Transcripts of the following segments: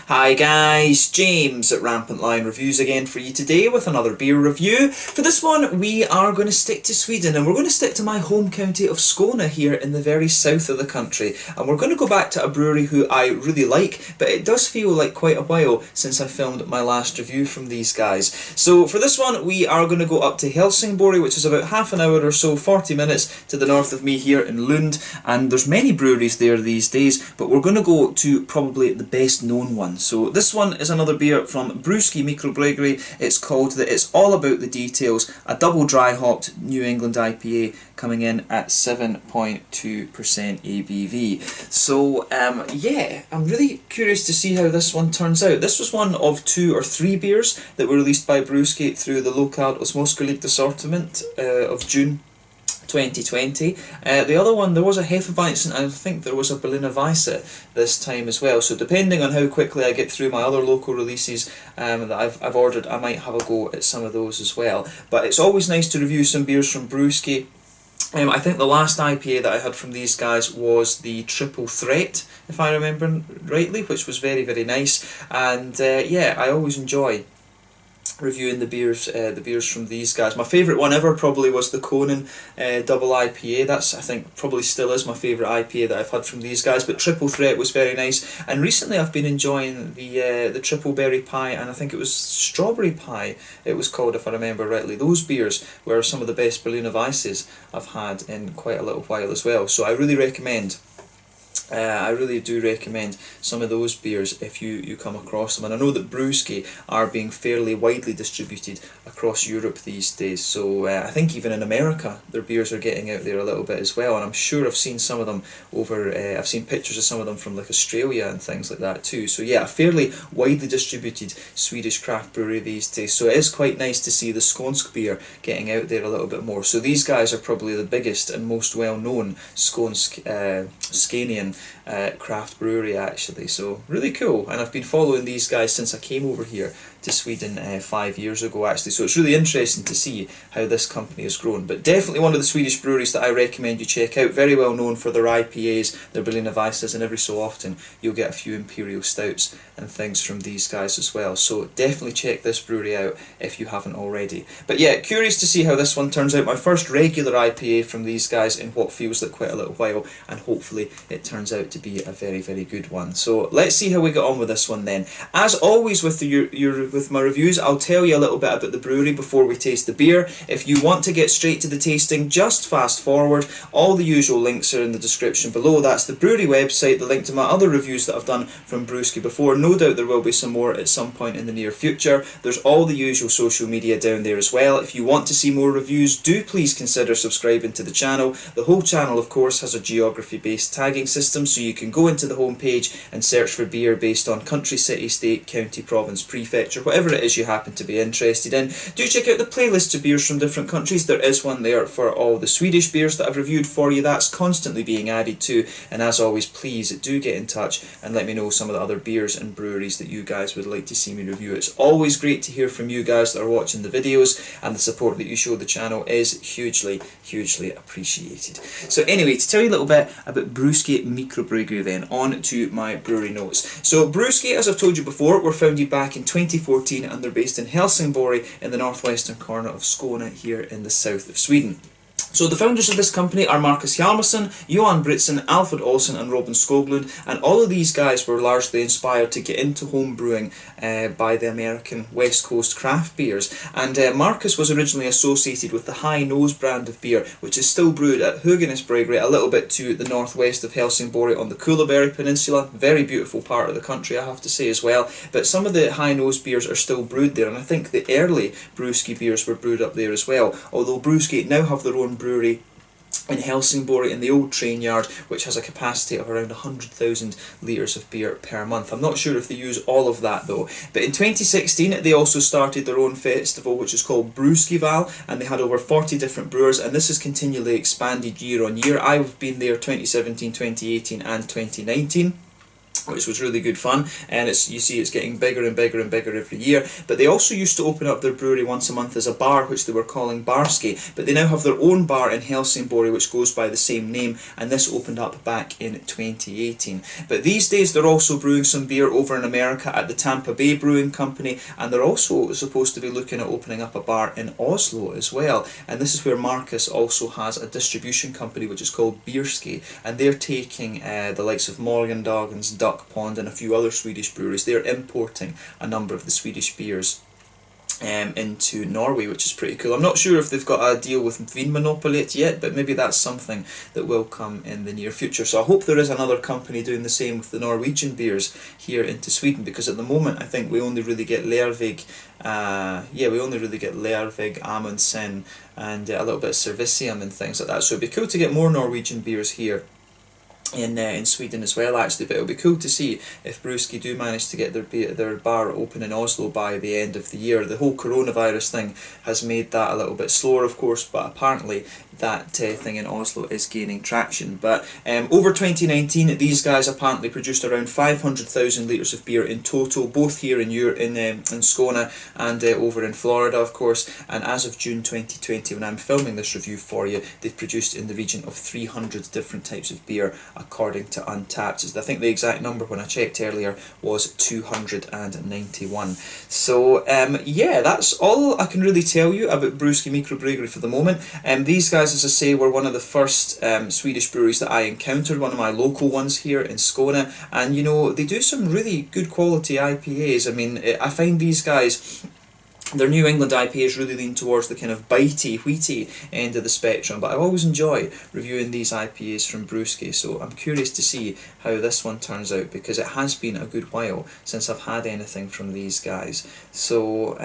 Hi guys, James at RampantLionReviews again for you today with another beer review. For this one we are going to stick to Sweden, and we're going to stick to my home county of Skåne here in the very south of the country, and we're going to go back to a brewery who I really like, but it does feel like quite a while since I filmed my last review from these guys. So for this one we are going to go up to Helsingborg, which is about half an hour or so, 40 minutes to the north of me here in Lund, and there's many breweries there these days, but we're going to go to probably the best known one. So this one is another beer from Brewski Mikrobryggeri. It's called It's All About the Details, a double dry hopped New England IPA coming in at 7.2% ABV. So yeah, I'm really curious to see how this one turns out. This was one of 2 or 3 beers that were released by Brewski through the Lokalt Osmoskulikt assortment of June 2020. The other one, there was a Hefeweizen and I think there was a Berliner Weisse this time as well. So depending on how quickly I get through my other local releases that I've ordered, I might have a go at some of those as well. But it's always nice to review some beers from Brewski. I think the last IPA that I had from these guys was the Triple Threat, if I remember rightly, which was very, very nice. And yeah, I always enjoy reviewing the beers from these guys. My favourite one ever probably was the Conan double IPA. That's, I think, probably still is my favourite IPA that I've had from these guys, but Triple Threat was very nice. And recently I've been enjoying the Triple Berry Pie, and I think it was Strawberry Pie it was called, if I remember rightly. Those beers were some of the best Berliner Weisses I've had in quite a little while as well, so I really recommend I really do recommend some of those beers if you come across them. And I know that Brewski are being fairly widely distributed across Europe these days, so I think even in America their beers are getting out there a little bit as well, and I'm sure I've seen some of them over, I've seen pictures of some of them from like Australia and things like that too. So yeah, a fairly widely distributed Swedish craft brewery these days, so it is quite nice to see the Skånsk beer getting out there a little bit more. So these guys are probably the biggest and most well known Skånsk Scanian craft brewery actually, so really cool. And I've been following these guys since I came over here to Sweden 5 years ago actually, so it's really interesting to see how this company has grown. But definitely one of the Swedish breweries that I recommend you check out. Very well known for their IPAs, their Berliner Weisses, and every so often you'll get a few Imperial Stouts and things from these guys as well. So definitely check this brewery out if you haven't already. But yeah, curious to see how this one turns out. My first regular IPA from these guys in what feels like quite a little while, and hopefully it turns out to be a very, very good one. So let's see how we get on with this one then. As always with with my reviews, I'll tell you a little bit about the brewery before we taste the beer. If you want to get straight to the tasting, just fast forward. All the usual links are in the description below. That's the brewery website, the link to my other reviews that I've done from Brewski before. No doubt there will be some more at some point in the near future. There's all the usual social media down there as well. If you want to see more reviews, do please consider subscribing to the channel. The whole channel, of course, has a geography-based tagging system, so you can go into the home page and search for beer based on country, city, state, county, province, prefecture, whatever it is you happen to be interested in. Do check out the playlists of beers from different countries. There is one there for all the Swedish beers that I've reviewed for you. That's constantly being added to. And as always, please do get in touch and let me know some of the other beers and breweries that you guys would like to see me review. It's always great to hear from you guys that are watching the videos, and the support that you show the channel is hugely, hugely appreciated. So anyway, to tell you a little bit about Brewski Mikrobryggeri then, on to my brewery notes. So Brewski, as I've told you before, were founded back in 2014, and they're based in Helsingborg in the northwestern corner of Skåne here in the south of Sweden. So the founders of this company are Marcus Hjalmarsson, Johan Britsen, Alfred Olsen and Robin Skoglund, and all of these guys were largely inspired to get into home brewing by the American West Coast craft beers. And Marcus was originally associated with the High Nose brand of beer, which is still brewed at Höganäs Brewery, a little bit to the northwest of Helsingborg on the Kullaberg Peninsula. Very beautiful part of the country, I have to say as well. But some of the High Nose beers are still brewed there, and I think the early Brewski beers were brewed up there as well, although Brewski now have their own brewery in Helsingborg in the old train yard, which has a capacity of around 100,000 litres of beer per month. I'm not sure if they use all of that though. But in 2016 they also started their own festival, which is called Brewskival, and they had over 40 different brewers, and this has continually expanded year on year. I've been there 2017, 2018 and 2019. which was really good fun, and you see it's getting bigger and bigger and bigger every year. But they also used to open up their brewery once a month as a bar, which they were calling Brewski, but they now have their own bar in Helsingborg which goes by the same name, and this opened up back in 2018. But these days they're also brewing some beer over in America at the Tampa Bay Brewing Company, and they're also supposed to be looking at opening up a bar in Oslo as well, and this is where Marcus also has a distribution company which is called Brewski, and they're taking the likes of Morgendagens, Duck Pond and a few other Swedish breweries. They're importing a number of the Swedish beers into Norway, which is pretty cool. I'm not sure if they've got a deal with Vinmonopolet yet, but maybe that's something that will come in the near future. So I hope there is another company doing the same with the Norwegian beers here into Sweden, because at the moment I think we only really get Lervig, Amundsen, and a little bit of Servicium and things like that. So it'd be cool to get more Norwegian beers here in Sweden as well, actually. But it'll be cool to see if Brewski do manage to get their bar open in Oslo by the end of the year. The whole coronavirus thing has made that a little bit slower, of course, but apparently that thing in Oslo is gaining traction. But over 2019, these guys apparently produced around 500,000 litres of beer in total, both here in Skåne and over in Florida, of course. And as of June 2020, when I'm filming this review for you, they've produced in the region of 300 different types of beer, according to Untappd. I think the exact number when I checked earlier was 291. So yeah, that's all I can really tell you about Brewski Mikrobryggeri for the moment. These guys, as I say, were one of the first Swedish breweries that I encountered, one of my local ones here in Skåne, and you know, they do some really good quality IPAs. I mean, I find these guys, their New England IPAs really lean towards the kind of bitey, wheaty end of the spectrum, but I always enjoy reviewing these IPAs from Brewski, so I'm curious to see how this one turns out, because it has been a good while since I've had anything from these guys. So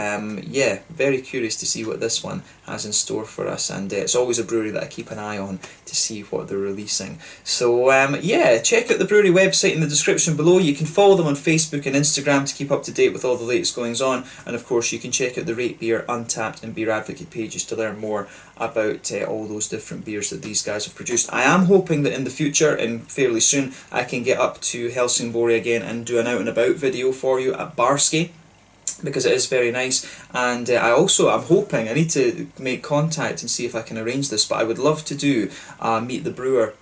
yeah, very curious to see what this one has in store for us, and it's always a brewery that I keep an eye on to see what they're releasing. So yeah, check out the brewery website in the description below. You can follow them on Facebook and Instagram to keep up to date with all the latest goings on, and of course you can check out the Rate Beer, Untappd and Beer Advocate pages to learn more about all those different beers that these guys have produced. I am hoping that in the future, and fairly soon, I can get up to Helsingborg again and do an out and about video for you at Brewski, because it is very nice. And I'm hoping, I need to make contact and see if I can arrange this, but I would love to do Meet the Brewer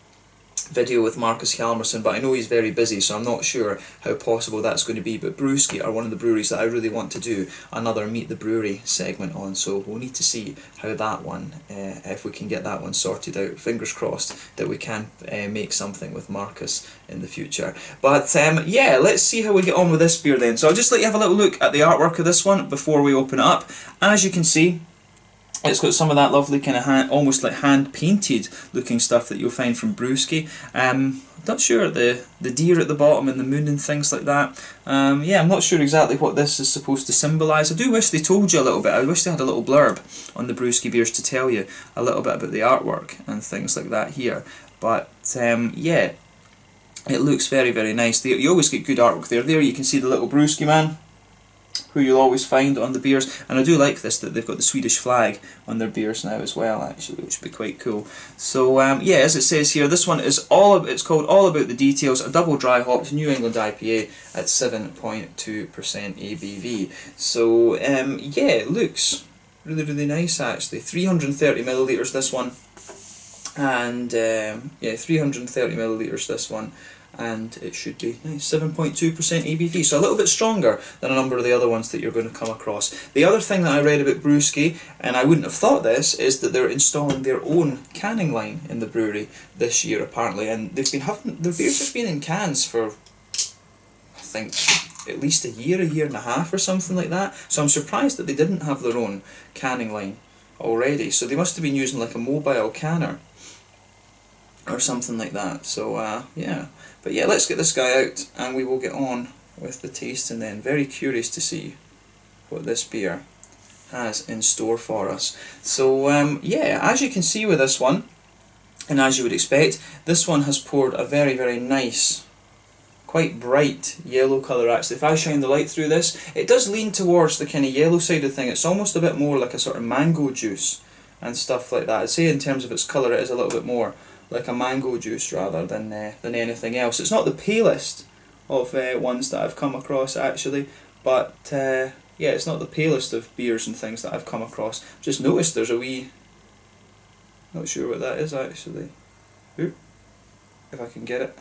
video with Marcus Hjalmarsson, but I know he's very busy, so I'm not sure how possible that's going to be. But Brewski are one of the breweries that I really want to do another Meet the Brewery segment on, so we'll need to see how that one, if we can get that one sorted out. Fingers crossed that we can make something with Marcus in the future. But yeah, let's see how we get on with this beer then. So I'll just let you have a little look at the artwork of this one before we open it up. As you can see, it's got some of that lovely kind of almost like hand-painted looking stuff that you'll find from Brewski. I'm not sure, the deer at the bottom and the moon and things like that. Yeah, I'm not sure exactly what this is supposed to symbolise. I do wish they told you a little bit. I wish they had a little blurb on the Brewski beers to tell you a little bit about the artwork and things like that here. But yeah, it looks very, very nice. You always get good artwork there. There you can see the little Brewski man, who you'll always find on the beers, and I do like this that they've got the Swedish flag on their beers now as well, actually, which would be quite cool. So yeah, as it says here, this one is it's called All About the Details, a double dry hopped New England IPA at 7.2% ABV. So yeah, it looks really, really nice actually. 330 millilitres this one, and yeah, 330 millilitres this one. And it should be nice, 7.2% ABV, so a little bit stronger than a number of the other ones that you're going to come across. The other thing that I read about Brewski, and I wouldn't have thought this, is that they're installing their own canning line in the brewery this year apparently, and they've been having, their beers have been in cans for, I think, at least a year and a half or something like that, so I'm surprised that they didn't have their own canning line already. So they must have been using like a mobile canner or something like that. So yeah, but yeah, let's get this guy out and we will get on with the tasting then. Very curious to see what this beer has in store for us. So yeah, as you can see with this one, and as you would expect, this one has poured a very, very nice, quite bright yellow colour actually. If I shine the light through this, it does lean towards the kind of yellow side of thing. It's almost a bit more like a sort of mango juice and stuff like that. I'd say in terms of its colour it is a little bit more like a mango juice rather than anything else. It's not the palest of ones that I've come across actually, but yeah, it's not the palest of beers and things that I've come across. Just noticed there's a wee, not sure what that is actually. Ooh, if I can get it.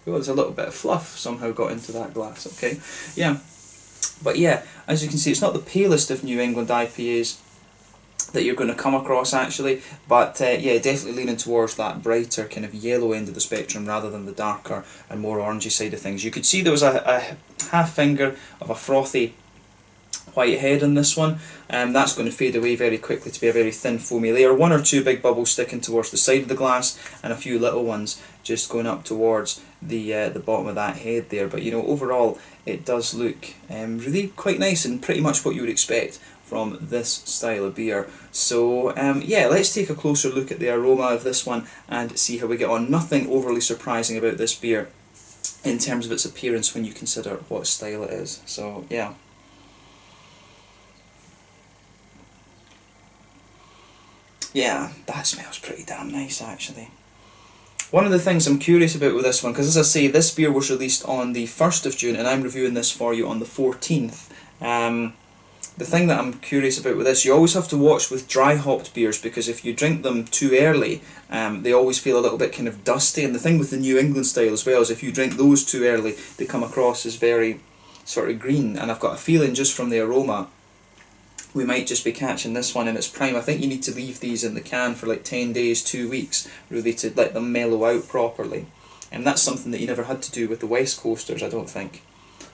Oh, there's a little bit of fluff somehow got into that glass. Okay, yeah, but yeah, as you can see, it's not the palest of New England IPAs that you're going to come across actually, but yeah, definitely leaning towards that brighter kind of yellow end of the spectrum rather than the darker and more orangey side of things. You could see there was a half finger of a frothy white head in this one. That's going to fade away very quickly to be a very thin foamy layer. One or two big bubbles sticking towards the side of the glass, and a few little ones just going up towards the bottom of that head there. But you know, overall it does look really quite nice and pretty much what you would expect from this style of beer. So yeah, let's take a closer look at the aroma of this one and see how we get on. Nothing overly surprising about this beer in terms of its appearance when you consider what style it is. So yeah. Yeah, that smells pretty damn nice actually. One of the things I'm curious about with this one, because as I say, this beer was released on the 1st of June and I'm reviewing this for you on the 14th. The thing that I'm curious about with this, you always have to watch with dry hopped beers, because if you drink them too early, they always feel a little bit kind of dusty. And the thing with the New England style as well is if you drink those too early, they come across as very sort of green. And I've got a feeling just from the aroma, we might just be catching this one in its prime. I think you need to leave these in the can for like 10 days, 2 weeks, really to let them mellow out properly. And that's something that you never had to do with the West Coasters, I don't think.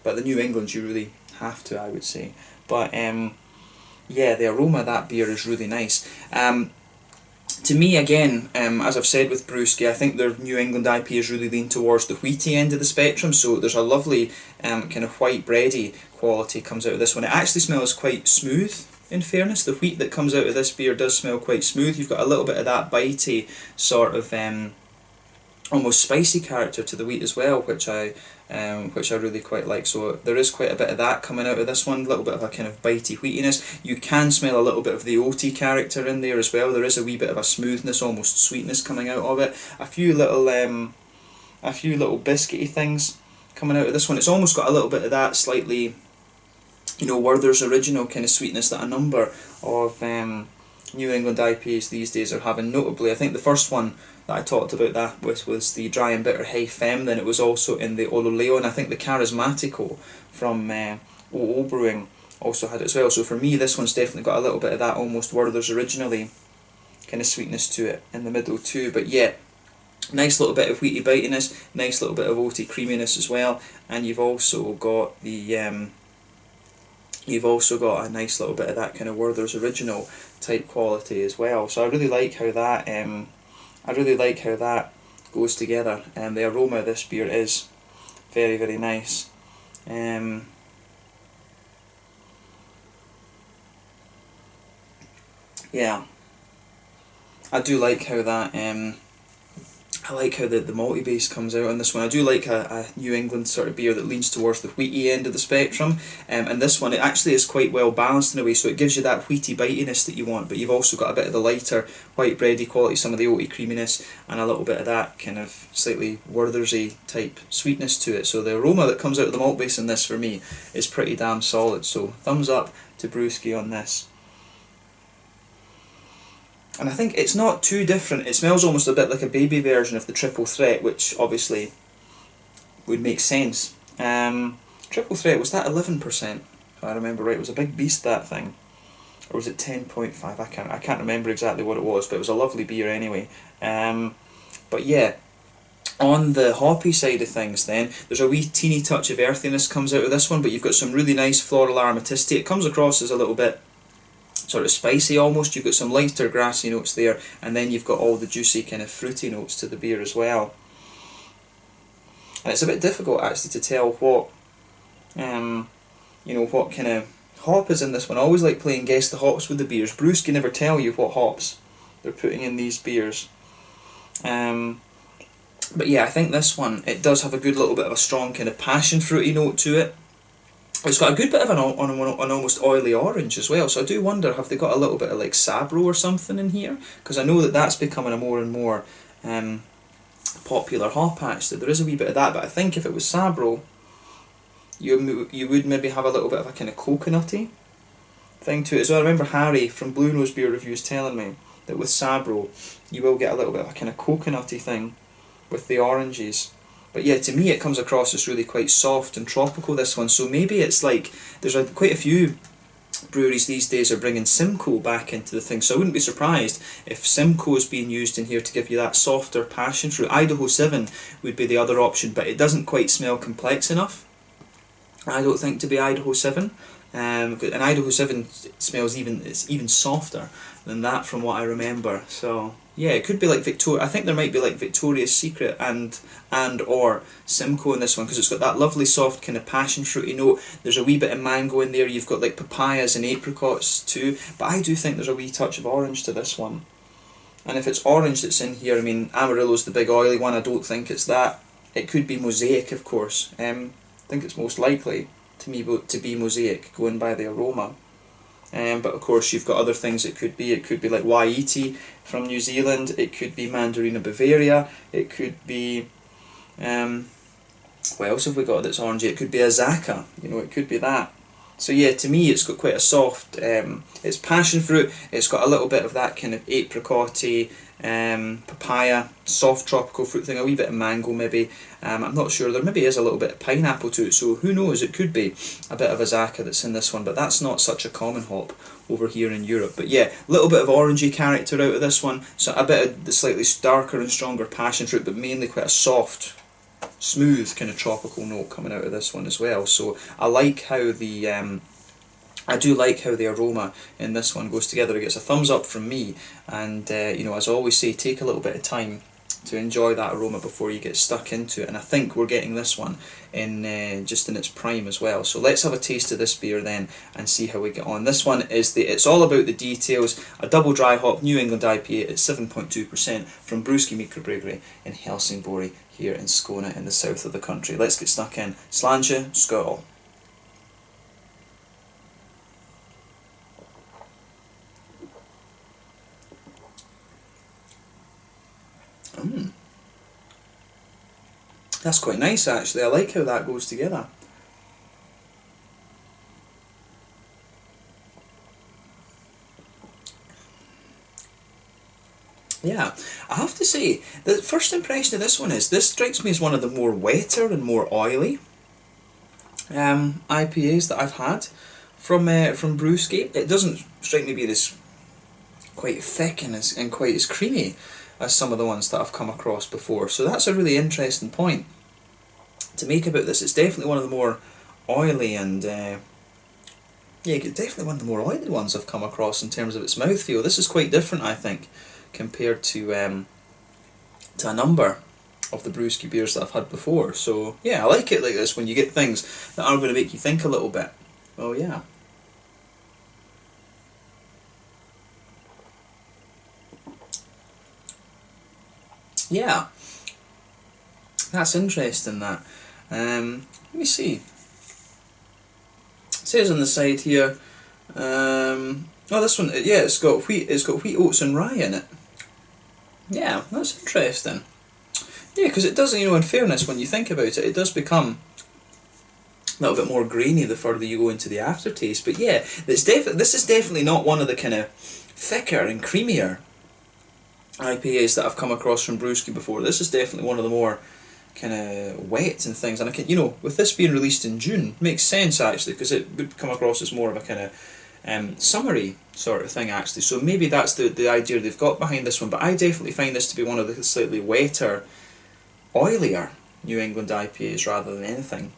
But the New Englands you really have to, I would say. But yeah, the aroma of that beer is really nice. To me, again, as I've said with Brewski, I think their New England IPAs really lean towards the wheaty end of the spectrum, so there's a lovely kind of white bready quality comes out of this one. It actually smells quite smooth, in fairness. The wheat that comes out of this beer does smell quite smooth. You've got a little bit of that bitey sort of almost spicy character to the wheat as well, which I really quite like. So there is quite a bit of that coming out of this one, a little bit of a kind of bitey wheatiness. You can smell a little bit of the oaty character in there as well. There is a wee bit of a smoothness, almost sweetness coming out of it. A few little biscuity things coming out of this one. It's almost got a little bit of that slightly, you know, Werther's Original kind of sweetness that a number of New England IPAs these days are having. Notably, I think the first one that I talked about that with was the Dry and Bitter Hey Femme. Then it was also in the Ololeo, and I think the Charismatico from OO Brewing also had it as well. So for me, this one's definitely got a little bit of that almost Werther's Originally kind of sweetness to it in the middle too. But yeah, nice little bit of wheaty bitiness, nice little bit of oaty creaminess as well, and you've also got the you've also got a nice little bit of that kind of Werther's Original type quality as well. So I really like how that goes together, and the aroma of this beer is very, very nice. Yeah, I do like how that I like how the malty base comes out on this one. I do like a New England sort of beer that leans towards the wheaty end of the spectrum, and this one, it actually is quite well balanced in a way, so it gives you that wheaty bitiness that you want, but you've also got a bit of the lighter white bready quality, some of the oaty creaminess, and a little bit of that kind of slightly Werthersy type sweetness to it. So the aroma that comes out of the malt base in this for me is pretty damn solid, so thumbs up to Brewski on this. And I think it's not too different. It smells almost a bit like a baby version of the Triple Threat, which obviously would make sense. Triple Threat, was that 11%? If I remember right, it was a big beast, that thing. Or was it 10.5? I can't remember exactly what it was, but it was a lovely beer anyway. But yeah, on the hoppy side of things then, there's a wee teeny touch of earthiness comes out of this one, but you've got some really nice floral aromaticity. It comes across as a little bit sort of spicy almost. You've got some lighter grassy notes there, and then you've got all the juicy kind of fruity notes to the beer as well. And it's a bit difficult actually to tell what you know, what kind of hop is in this one. I always like playing guess the hops with the beers. Brewski never tell you what hops they're putting in these beers. But yeah, I think this one, it does have a good little bit of a strong kind of passion fruity note to it. It's got a good bit of an almost oily orange as well, so I do wonder, have they got a little bit of like Sabro or something in here? Because I know that that's becoming a more and more popular hop actually. There is a wee bit of that, but I think if it was Sabro, you would maybe have a little bit of a kind of coconutty thing to it as well. I remember Harry from Blue Nose Beer Reviews telling me that with Sabro you will get a little bit of a kind of coconutty thing with the oranges. But yeah, to me it comes across as really quite soft and tropical, this one. So maybe it's like, there's quite a few breweries these days are bringing Simcoe back into the thing, so I wouldn't be surprised if Simcoe is being used in here to give you that softer passion fruit. Idaho 7 would be the other option, but it doesn't quite smell complex enough, I don't think, to be Idaho 7. And Idaho 7 smells it's even softer than that from what I remember. So yeah, it could be like Victoria. I think there might be like Victoria's Secret and or Simcoe in this one, because it's got that lovely soft kind of passion fruity note. There's a wee bit of mango in there. You've got like papayas and apricots too, but I do think there's a wee touch of orange to this one. And if it's orange that's in here, I mean, Amarillo's the big oily one. I don't think it's that. It could be Mosaic, of course. I think it's most likely to be Mosaic, going by the aroma. But of course you've got other things it could be. It could be like Waiti from New Zealand, it could be Mandarina Bavaria, it could be, what else have we got that's orangey? It could be Azaka, you know, it could be that. So yeah, to me it's got quite a soft, it's passion fruit, it's got a little bit of that kind of apricot-y, papaya, soft tropical fruit thing, a wee bit of mango maybe. I'm not sure, there maybe is a little bit of pineapple to it, so who knows, it could be a bit of Azaka that's in this one, but that's not such a common hop over here in Europe. But yeah, a little bit of orangey character out of this one, so a bit of the slightly darker and stronger passion fruit, but mainly quite a soft, smooth kind of tropical note coming out of this one as well. So I like how the I do like how the aroma in this one goes together. It gets a thumbs up from me, and you know, as I always say, take a little bit of time to enjoy that aroma before you get stuck into it, and I think we're getting this one in just in its prime as well. So let's have a taste of this beer then and see how we get on. This one is It's All About the Details, a double dry hop New England IPA at 7.2% from Brewski Mikrobryggeri in Helsingborg here in Skåne in the south of the country. Let's get stuck in. Slange, skål. That's quite nice actually, I like how that goes together. Yeah, I have to say, the first impression of this one is, this strikes me as one of the more wetter and more oily IPAs that I've had from Brewski. It doesn't strike me being as quite thick and quite as creamy as some of the ones that I've come across before. So that's a really interesting point to make about this. It's definitely one of the more oily and yeah, definitely one of the more oily ones I've come across in terms of its mouthfeel. This is quite different, I think, compared to a number of the Brewski beers that I've had before. So yeah, I like it like this, when you get things that are going to make you think a little bit. Oh yeah. Yeah, that's interesting that. Let me see. It says on the side here, oh, this one, yeah, it's got wheat oats and rye in it. Yeah, that's interesting. Yeah, because it does, you know, in fairness, when you think about it, it does become a little bit more grainy the further you go into the aftertaste. But yeah, this is definitely not one of the kind of thicker and creamier IPAs that I've come across from Brewski before. This is definitely one of the more kind of wet and things, and I can, you know, with this being released in June, makes sense actually, because it would come across as more of a kind of summery sort of thing actually. So maybe that's the idea they've got behind this one. But I definitely find this to be one of the slightly wetter, oilier New England IPAs rather than anything.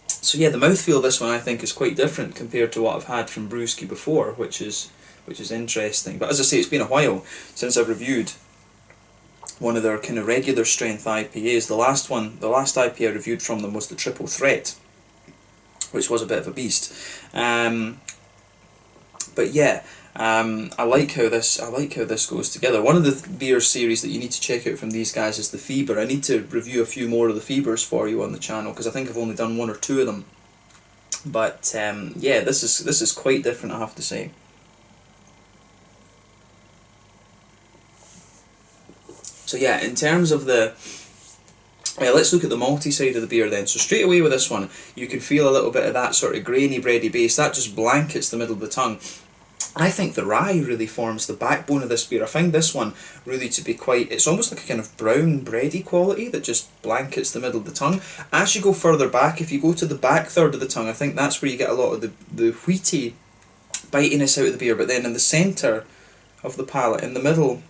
So yeah, the mouthfeel of this one I think is quite different compared to what I've had from Brewski before, which is interesting. But as I say, it's been a while since I've reviewed one of their kind of regular strength IPAs. The last IPA I reviewed from them was the Triple Threat, which was a bit of a beast. But yeah, I like how this goes together. One of the beer series that you need to check out from these guys is the Fever. I need to review a few more of the Fevers for you on the channel, because I think I've only done one or two of them. But yeah, this is quite different, I have to say. So yeah, in terms of the Let's look at the malty side of the beer then. So straight away with this one, you can feel a little bit of that sort of grainy bready base. That just blankets the middle of the tongue. I think the rye really forms the backbone of this beer. I find this one really to be quite, it's almost like a kind of brown bready quality that just blankets the middle of the tongue. As you go further back, if you go to the back third of the tongue, I think that's where you get a lot of the wheaty bitiness out of the beer. But then in the centre of the palate, in the middle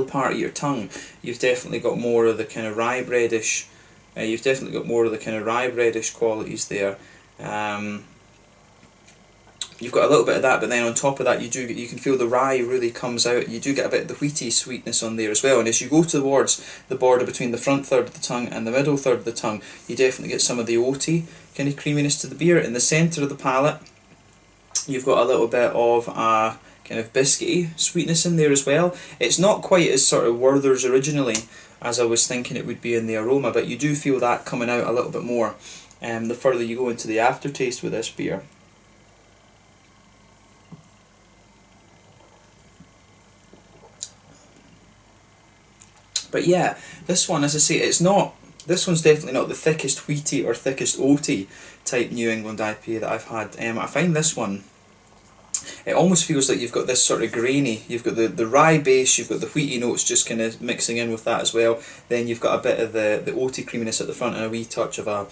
part of your tongue, you've definitely got more of the kind of rye breadish. You've definitely got more of the kind of rye breadish qualities there. You've got a little bit of that, but then on top of that, you can feel the rye really comes out. You do get a bit of the wheaty sweetness on there as well. And as you go towards the border between the front third of the tongue and the middle third of the tongue, you definitely get some of the oaty kind of creaminess to the beer. In the centre of the palate, you've got a little bit of a kind of biscuity sweetness in there as well. It's not quite as sort of Werther's originally as I was thinking it would be in the aroma, but you do feel that coming out a little bit more the further you go into the aftertaste with this beer. But yeah, this one, as I say, this one's definitely not the thickest wheaty or thickest oaty type New England IPA that I've had. I find this one, it almost feels like you've got this sort of grainy, you've got the rye base, you've got the wheaty notes just kind of mixing in with that as well. Then you've got a bit of the oaty creaminess at the front and a wee touch of a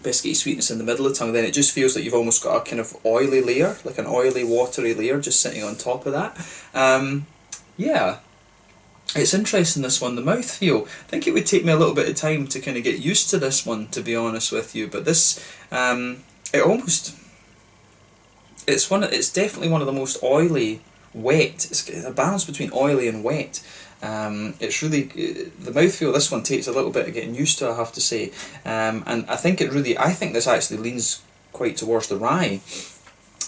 biscuity sweetness in the middle of the tongue. Then it just feels like you've almost got a kind of oily layer, like an oily, watery layer just sitting on top of that. Yeah. It's interesting, this one, the mouthfeel. I think it would take me a little bit of time to kind of get used to this one, to be honest with you. But this, it's definitely one of the most oily, wet. It's a balance between oily and wet. It's really, the mouthfeel, this one takes a little bit of getting used to, I have to say. And I think this actually leans quite towards the rye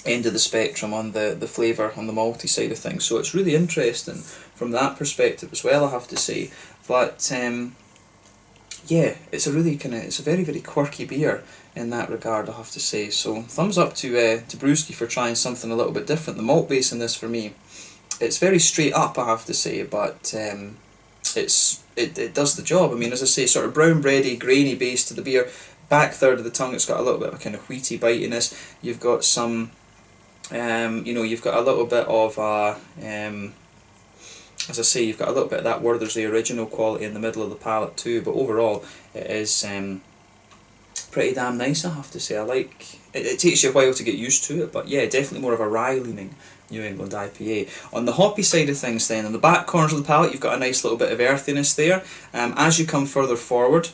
end of the spectrum on the flavour on the malty side of things, so it's really interesting from that perspective as well, I have to say. But yeah, it's a very, very quirky beer in that regard, I have to say. So thumbs up to Brewski for trying something a little bit different. The malt base in this, for me, it's very straight up, I have to say, but it does the job. I mean, as I say, sort of brown bready, grainy base to the beer. Back third of the tongue, it's got a little bit of a kind of wheaty bitiness. You've got some you've got a little bit of as I say, you've got a little bit of that Werther's the original quality in the middle of the palate too, but overall it is pretty damn nice, I have to say. I like it. It takes you a while to get used to it, but yeah, definitely more of a rye leaning New England IPA. On the hoppy side of things then, in the back corners of the palate, you've got a nice little bit of earthiness there. As you come further forward,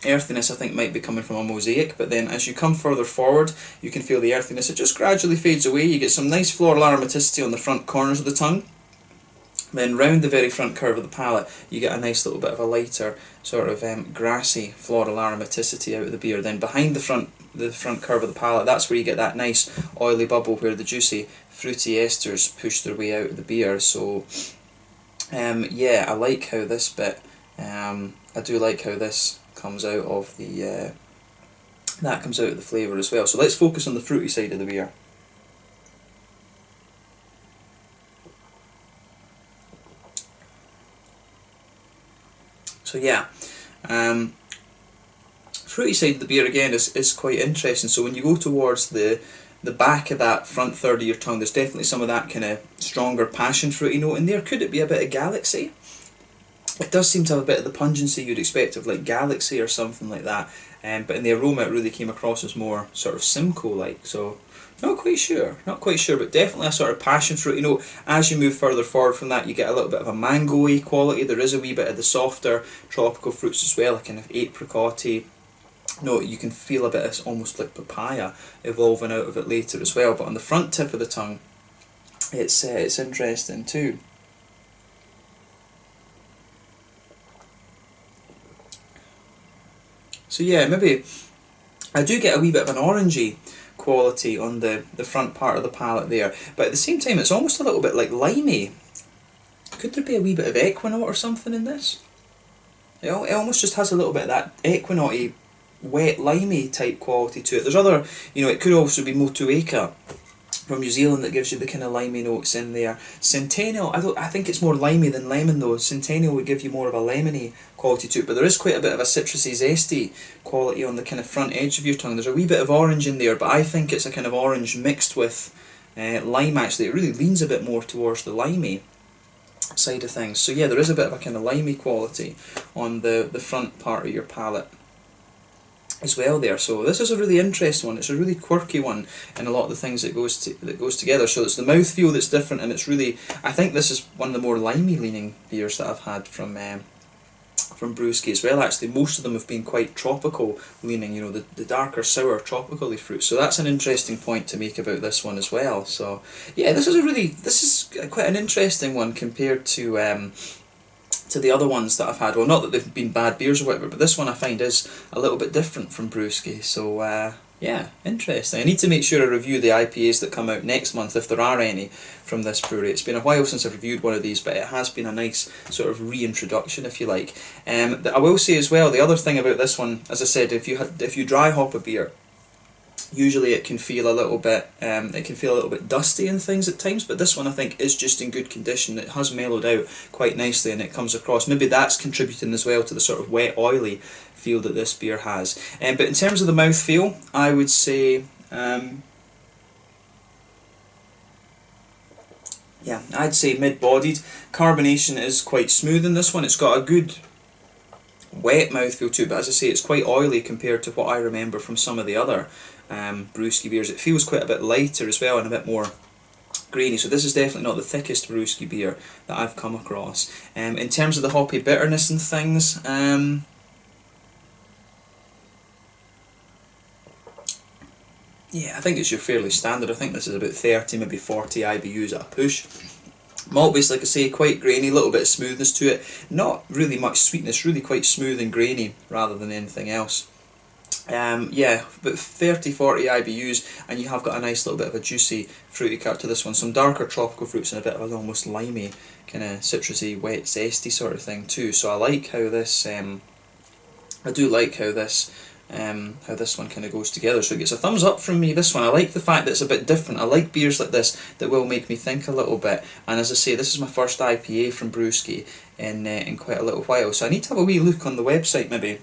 earthiness I think might be coming from a mosaic, but then as you come further forward, you can feel the earthiness. It just gradually fades away. You get some nice floral aromaticity on the front corners of the tongue. Then round the very front curve of the palate, you get a nice little bit of a lighter sort of grassy floral aromaticity out of the beer. Then behind the front curve of the palate, that's where you get that nice oily bubble where the juicy fruity esters push their way out of the beer. So yeah, I like how this bit, I do like how this comes out of the that comes out of the flavour as well. So let's focus on the fruity side of the beer. So yeah, fruity side of the beer again is quite interesting. So when you go towards the back of that front third of your tongue, there's definitely some of that kind of stronger passion fruity note in there. Could it be a bit of Galaxy? It does seem to have a bit of the pungency you'd expect of like Galaxy or something like that, but in the aroma it really came across as more sort of Simcoe-like, so not quite sure, but definitely a sort of passion fruity note. As you move further forward from that, you get a little bit of a mango-y quality. There is a wee bit of the softer tropical fruits as well, a kind of apricot-y note. You can feel a bit of almost like papaya evolving out of it later as well, but on the front tip of the tongue, it's interesting too. So yeah, maybe I do get a wee bit of an orangey quality on the front part of the palate there, but at the same time it's almost a little bit like limey. Could there be a wee bit of equinox or something in this? It almost just has a little bit of that equinox-y, wet limey type quality to it. There's other, it could also be Motueka from New Zealand that gives you the kind of limey notes in there. Centennial, I think it's more limey than lemon though. Centennial would give you more of a lemony quality to it, but there is quite a bit of a citrusy, zesty quality on the kind of front edge of your tongue. There's a wee bit of orange in there, but I think it's a kind of orange mixed with lime actually. It really leans a bit more towards the limey side of things. So yeah, there is a bit of a kind of limey quality on the front part of your palate as well there. So this is a really interesting one. It's a really quirky one in a lot of the things that goes together. So it's the mouthfeel that's different, and it's really, I think this is one of the more limey leaning beers that I've had from Brewski as well. Actually, most of them have been quite tropical leaning, you know, the darker sour tropically fruit. So that's an interesting point to make about this one as well. So yeah, this is quite an interesting one compared to the other ones that I've had. Well, not that they've been bad beers or whatever, but this one I find is a little bit different from Brewski. So yeah, interesting. I need to make sure I review the IPAs that come out next month, if there are any, from this brewery. It's been a while since I've reviewed one of these, but it has been a nice sort of reintroduction, if you like. I will say as well, the other thing about this one, as I said, if you dry hop a beer, usually it can feel a little bit dusty and things at times, but this one I think is just in good condition. It has mellowed out quite nicely and it comes across. Maybe that's contributing as well to the sort of wet, oily feel that this beer has. But in terms of the mouthfeel, I would say, yeah, I'd say mid-bodied. Carbonation is quite smooth in this one. It's got a good wet mouthfeel to it, but as I say, it's quite oily compared to what I remember from some of the other Brewski beers. It feels quite a bit lighter as well and a bit more grainy, so this is definitely not the thickest Brewski beer that I've come across. In terms of the hoppy bitterness and things, yeah, I think it's your fairly standard. I think this is about 30, maybe 40 IBUs at a push. Malt base, like I say, quite grainy, a little bit of smoothness to it. Not really much sweetness, really quite smooth and grainy rather than anything else. Yeah, about 30-40 IBUs, and you have got a nice little bit of a juicy, fruity character to this one. Some darker tropical fruits and a bit of an almost limey, kind of citrusy, wet, zesty sort of thing too. So I like how this, I do like how this one kind of goes together. So it gets a thumbs up from me, this one. I like the fact that it's a bit different. I like beers like this that will make me think a little bit. And as I say, this is my first IPA from Brewski in quite a little while. So I need to have a wee look on the website maybe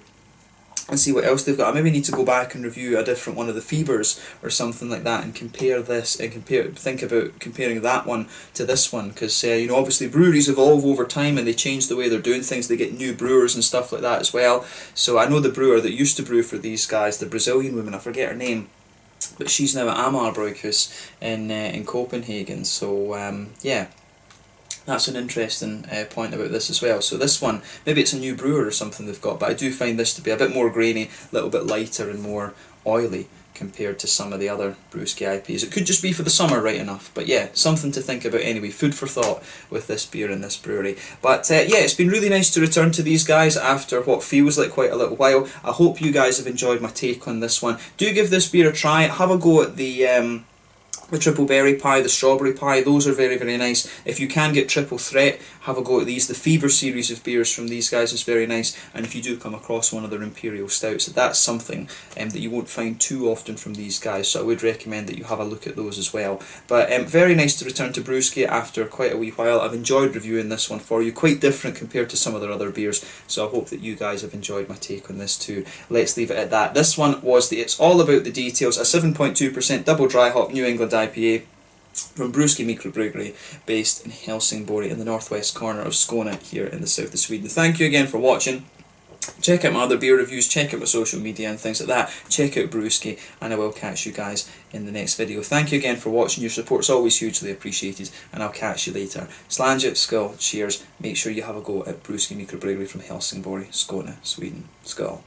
and see what else they've got. I maybe need to go back and review a different one of the Febers or something like that and compare this and think about comparing that one to this one, because you know, obviously breweries evolve over time and they change the way they're doing things. They get new brewers and stuff like that as well. So I know the brewer that used to brew for these guys, the Brazilian woman, I forget her name, but she's now at Amar Bryghus in Copenhagen. So yeah, that's an interesting point about this as well. So this one, maybe it's a new brewer or something they've got, but I do find this to be a bit more grainy, a little bit lighter and more oily compared to some of the other Brewski IPAs. It could just be for the summer, right enough, but yeah, something to think about anyway, food for thought with this beer in this brewery. But yeah, it's been really nice to return to these guys after what feels like quite a little while. I hope you guys have enjoyed my take on this one. Do give this beer a try, have a go at the triple berry pie, the strawberry pie. Those are very, very nice. If you can get triple threat, have a go at these. The Fever series of beers from these guys is very nice, and if you do come across one of their imperial stouts, that's something that you won't find too often from these guys, so I would recommend that you have a look at those as well. But very nice to return to Brewski after quite a wee while. I've enjoyed reviewing this one for you, quite different compared to some of their other beers, so I hope that you guys have enjoyed my take on this too. Let's leave it at that. This one was the It's All About the Details, a 7.2% double dry hop New England IPA from Brewski Mikrobryggeri, based in Helsingborg in the northwest corner of Skåne here in the south of Sweden. Thank you again for watching. Check out my other beer reviews, check out my social media and things like that. Check out Brewski, and I will catch you guys in the next video. Thank you again for watching. Your support's always hugely appreciated, and I'll catch you later. Slange, skull, cheers. Make sure you have a go at Brewski Mikrobryggeri from Helsingborg, Skåne, Sweden. Skull.